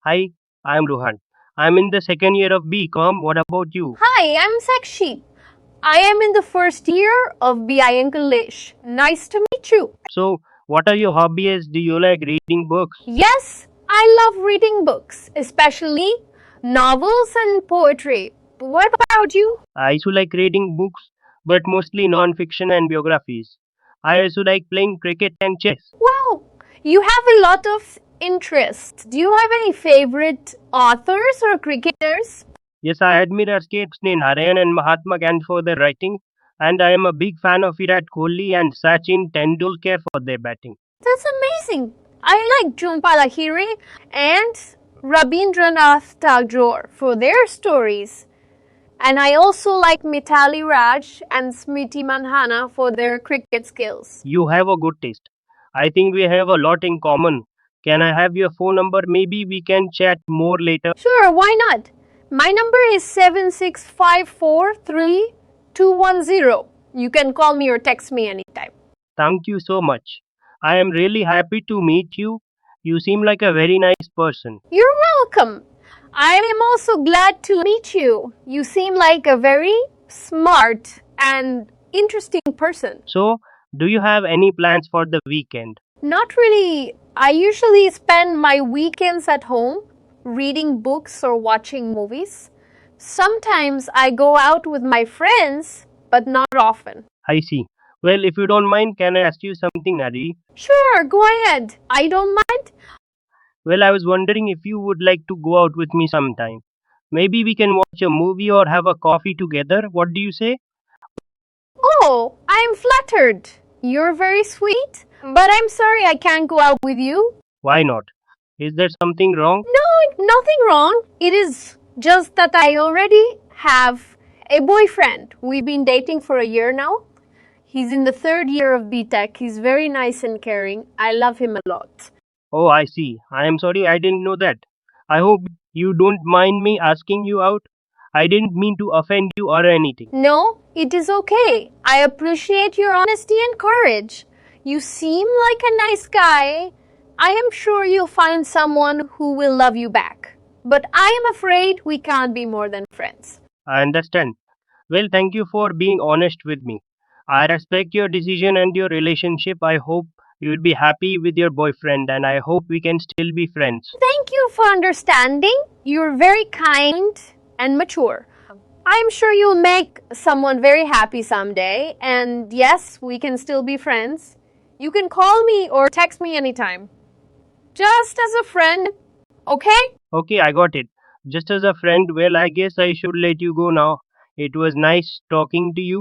Hi, I'm Ruhan. I'm in the second year of BCom. What about you? Hi, I'm Sakshi. I am in the first year of BI English. Nice to meet you. So, what are your hobbies? Do you like reading books? Yes, I love reading books, especially novels and poetry. What about you? I also like reading books, but mostly non-fiction and biographies. I also like playing cricket and chess. Wow, you have a lot of interests. Do you have any favorite authors or cricketers? Yes, I admire statesmen Narayan and Mahatma Gandhi for their writing, and I am a big fan of Virat Kohli and Sachin Tendulkar for their batting. That's amazing. I like Jhumpa Lahiri and Rabindranath Tagore for their stories. And I also like Mitali Raj and Smriti Manhana for their cricket skills. You have a good taste. I think we have a lot in common. Can I have your phone number? Maybe we can chat more later. Sure, why not? My number is 765432210. You can call me or text me anytime. Thank you so much. I am really happy to meet you. You seem like a very nice person. You're welcome. I am also glad to meet you. You seem like a very smart and interesting person. So, do you have any plans for the weekend? Not really. I usually spend my weekends at home reading books or watching movies. Sometimes I go out with my friends, but not often. I see. Well, if you don't mind, can I ask you something, Adi? Sure, go ahead. I don't mind. Well, I was wondering if you would like to go out with me sometime. Maybe we can watch a movie or have a coffee together. What do you say? Oh, I'm flattered. You're very sweet, but I'm sorry I can't go out with you. Why not? Is there something wrong? No, nothing wrong. It is just that I already have a boyfriend. We've been dating for a year now. He's in the third year of BTech. He's very nice and caring. I love him a lot. Oh, I see. I am sorry I didn't know that. I hope you don't mind me asking you out. I didn't mean to offend you or anything. No, it is okay. I appreciate your honesty and courage. You seem like a nice guy. I am sure you'll find someone who will love you back. But I am afraid we can't be more than friends. I understand. Well, thank you for being honest with me. I respect your decision and your relationship. I hope you'll be happy with your boyfriend and I hope we can still be friends. Thank you for understanding. You're very kind and mature. I'm sure you'll make someone very happy someday. And yes, we can still be friends. You can call me or text me anytime. Just as a friend, okay? Okay, I got it. Just as a friend, well, I guess I should let you go now. It was nice talking to you.